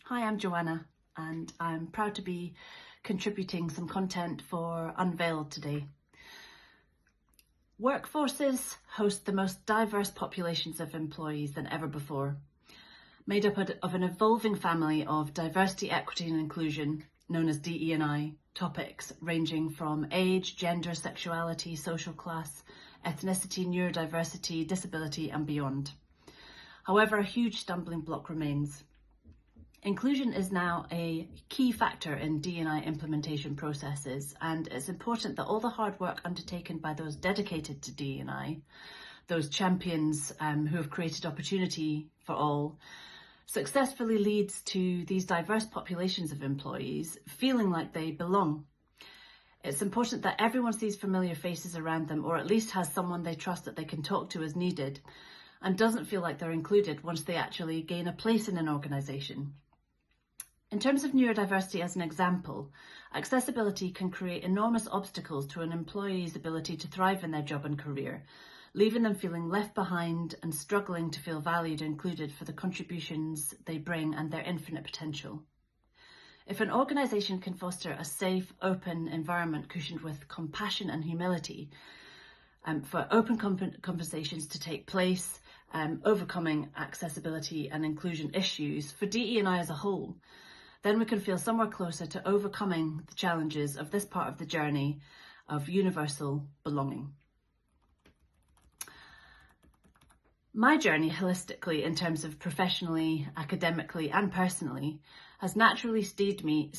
Hi, I'm Joanna and I'm proud to be contributing some content for Unveiled today. Workforces host the most diverse populations of employees than ever before, made up of an evolving family of diversity, equity and inclusion, known as DE&I, topics ranging from age, gender, sexuality, social class, ethnicity, neurodiversity, disability and beyond. However, a huge stumbling block remains. Inclusion is now a key factor in D&I implementation processes, and it's important that all the hard work undertaken by those dedicated to D&I, those champions who have created opportunity for all, successfully leads to these diverse populations of employees feeling like they belong. It's important that everyone sees familiar faces around them, or at least has someone they trust that they can talk to as needed, and doesn't feel like they're included once they actually gain a place in an organisation. In terms of neurodiversity as an example, accessibility can create enormous obstacles to an employee's ability to thrive in their job and career, leaving them feeling left behind and struggling to feel valued and included for the contributions they bring and their infinite potential. If an organisation can foster a safe, open environment cushioned with compassion and humility for open conversations to take place, overcoming accessibility and inclusion issues for DE&I as a whole, then we can feel somewhere closer to overcoming the challenges of this part of the journey of universal belonging. My journey holistically, in terms of professionally, academically and personally, has naturally steered me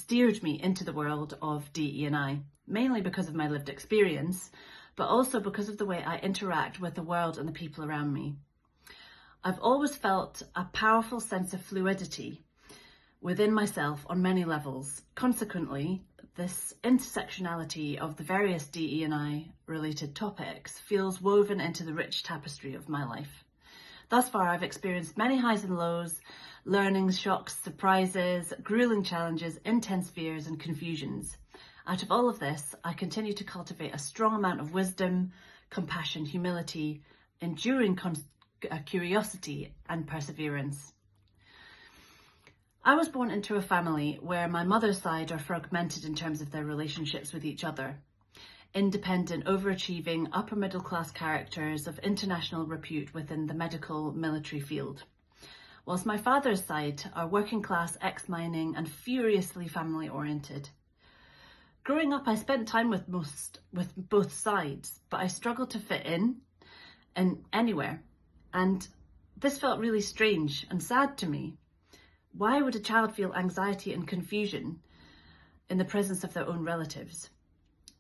into the world of DE&I, mainly because of my lived experience, but also because of the way I interact with the world and the people around me. I've always felt a powerful sense of fluidity within myself on many levels. Consequently, this intersectionality of the various DE&I related topics feels woven into the rich tapestry of my life. Thus far, I've experienced many highs and lows, learnings, shocks, surprises, grueling challenges, intense fears and confusions. Out of all of this, I continue to cultivate a strong amount of wisdom, compassion, humility, enduring curiosity and perseverance. I was born into a family where my mother's side are fragmented in terms of their relationships with each other. Independent, overachieving, upper middle class characters of international repute within the medical military field. Whilst my father's side are working class, ex-mining and furiously family oriented. Growing up, I spent time with both sides, but I struggled to fit in anywhere. And this felt really strange and sad to me. Why would a child feel anxiety and confusion in the presence of their own relatives?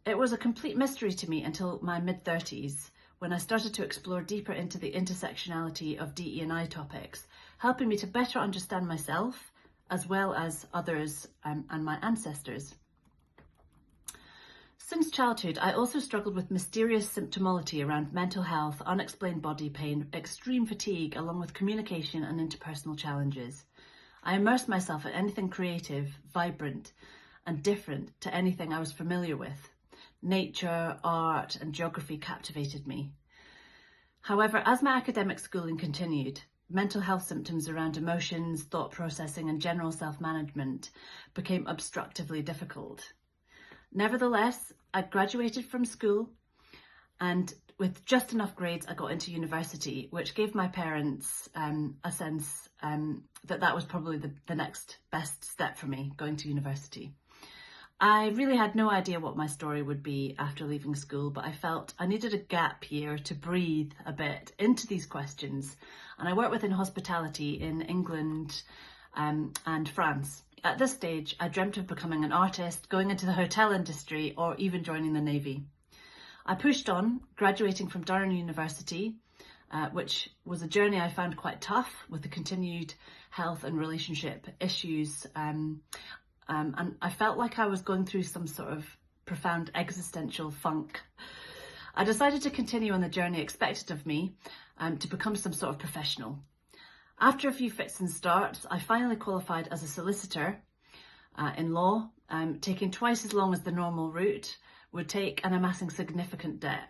It was a complete mystery to me until my mid-30s, when I started to explore deeper into the intersectionality of DE&I topics, helping me to better understand myself, as well as others and my ancestors. Since childhood, I also struggled with mysterious symptomology around mental health, unexplained body pain, extreme fatigue, along with communication and interpersonal challenges. I immersed myself in anything creative, vibrant, and different to anything I was familiar with. Nature, art, and geography captivated me. However, as my academic schooling continued, mental health symptoms around emotions, thought processing, and general self-management became obstructively difficult. Nevertheless, I graduated from school, and with just enough grades, I got into university, which gave my parents a sense that was probably the next best step for me, going to university. I really had no idea what my story would be after leaving school, but I felt I needed a gap year to breathe a bit into these questions. And I worked within hospitality in England and France. At this stage, I dreamt of becoming an artist, going into the hotel industry, or even joining the Navy. I pushed on, graduating from Durham University, which was a journey I found quite tough with the continued health and relationship issues. And I felt like I was going through some sort of profound existential funk. I decided to continue on the journey expected of me to become some sort of professional. After a few fits and starts, I finally qualified as a solicitor in law, taking twice as long as the normal route would take and amassing significant debt.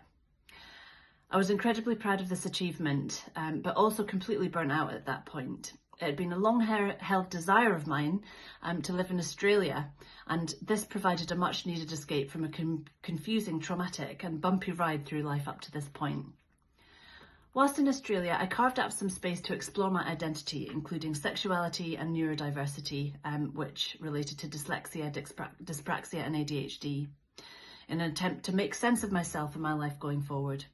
I was incredibly proud of this achievement, but also completely burnt out at that point. It had been a long-held desire of mine to live in Australia, and this provided a much-needed escape from a confusing, traumatic and bumpy ride through life up to this point. Whilst in Australia, I carved out some space to explore my identity, including sexuality and neurodiversity, which related to dyslexia, dyspraxia and ADHD, in an attempt to make sense of myself and my life going forward.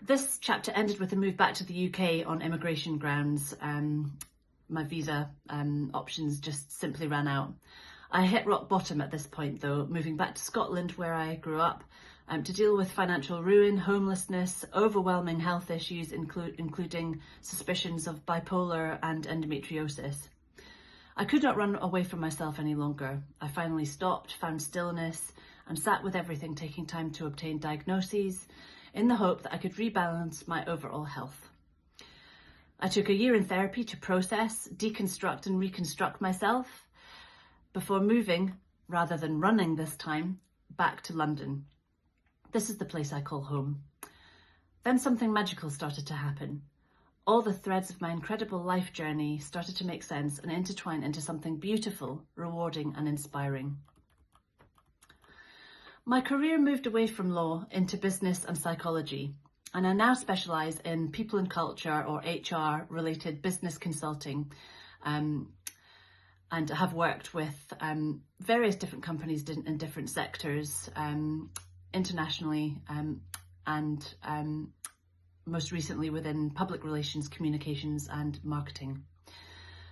This chapter ended with a move back to the UK on immigration grounds. My visa options just simply ran out. I hit rock bottom at this point though, moving back to Scotland where I grew up to deal with financial ruin, homelessness, overwhelming health issues including suspicions of bipolar and endometriosis. I could not run away from myself any longer. I finally stopped, found stillness and sat with everything, taking time to obtain diagnoses in the hope that I could rebalance my overall health. I took a year in therapy to process, deconstruct and reconstruct myself before moving, rather than running this time, back to London. This is the place I call home. Then something magical started to happen. All the threads of my incredible life journey started to make sense and intertwine into something beautiful, rewarding and inspiring. My career moved away from law into business and psychology, and I now specialise in people and culture or HR related business consulting, and have worked with various different companies in different sectors, internationally and most recently within public relations, communications and marketing.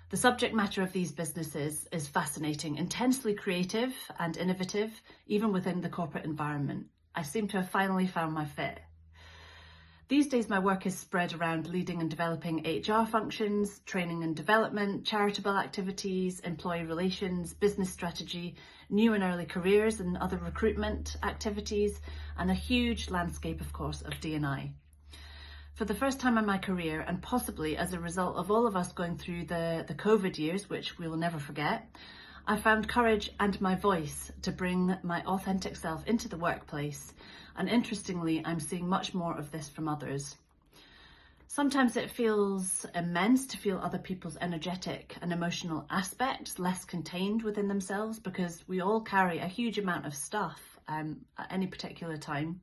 The subject matter of these businesses is fascinating, intensely creative and innovative, even within the corporate environment. I seem to have finally found my fit. These days, my work is spread around leading and developing HR functions, training and development, charitable activities, employee relations, business strategy, new and early careers and other recruitment activities, and a huge landscape, of course, of D&I. For the first time in my career, and possibly as a result of all of us going through the COVID years, which we will never forget, I found courage and my voice to bring my authentic self into the workplace. And interestingly, I'm seeing much more of this from others. Sometimes it feels immense to feel other people's energetic and emotional aspects less contained within themselves, because we all carry a huge amount of stuff at any particular time.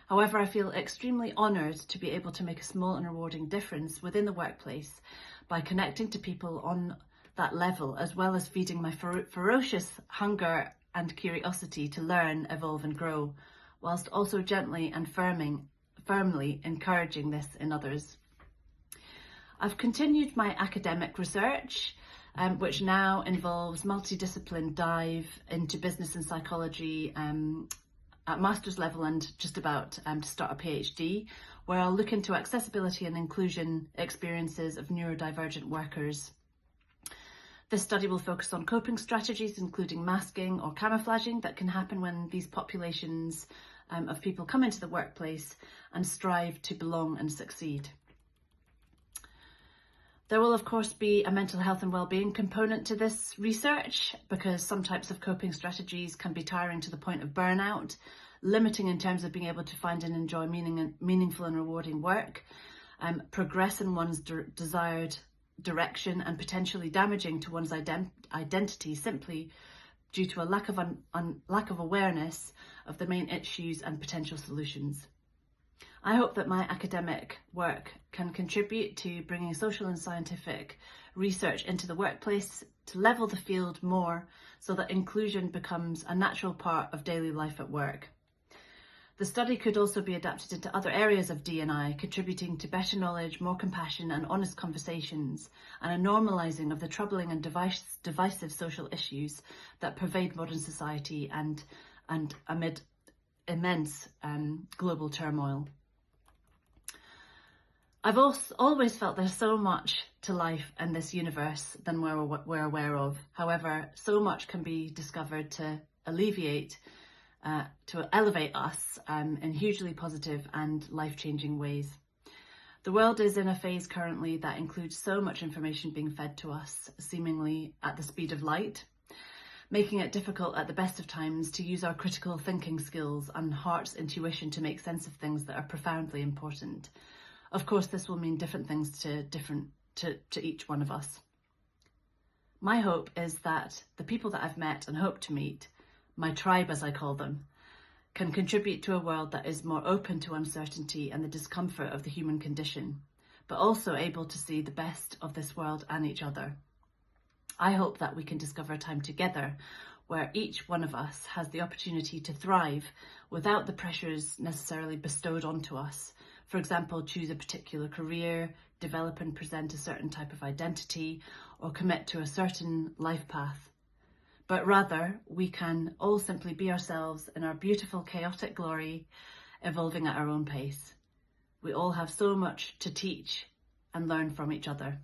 However, I feel extremely honoured to be able to make a small and rewarding difference within the workplace by connecting to people on that level, as well as feeding my ferocious hunger and curiosity to learn, evolve and grow, whilst also gently and firmly encouraging this in others. I've continued my academic research, which now involves multidiscipline dive into business and psychology at master's level and just about to start a PhD, where I'll look into accessibility and inclusion experiences of neurodivergent workers. This study will focus on coping strategies, including masking or camouflaging that can happen when these populations of people come into the workplace and strive to belong and succeed. There will of course be a mental health and well-being component to this research, because some types of coping strategies can be tiring to the point of burnout, limiting in terms of being able to find and enjoy meaningful and rewarding work, progress in one's desired direction, and potentially damaging to one's identity simply due to a lack of awareness of the main issues and potential solutions. I hope that my academic work can contribute to bringing social and scientific research into the workplace to level the field more so that inclusion becomes a natural part of daily life at work. The study could also be adapted into other areas of D&I, contributing to better knowledge, more compassion and honest conversations, and a normalising of the troubling and divisive social issues that pervade modern society and amid immense global turmoil. I've always felt there's so much to life and this universe than we're aware of. However, so much can be discovered to alleviate, to elevate us in hugely positive and life-changing ways. The world is in a phase currently that includes so much information being fed to us, seemingly at the speed of light, making it difficult at the best of times to use our critical thinking skills and heart's intuition to make sense of things that are profoundly important. Of course, this will mean different things to different to each one of us. My hope is that the people that I've met and hope to meet, my tribe as I call them, can contribute to a world that is more open to uncertainty and the discomfort of the human condition, but also able to see the best of this world and each other. I hope that we can discover a time together where each one of us has the opportunity to thrive without the pressures necessarily bestowed onto us. For example, choose a particular career, develop and present a certain type of identity, or commit to a certain life path. But rather, we can all simply be ourselves in our beautiful, chaotic glory, evolving at our own pace. We all have so much to teach and learn from each other.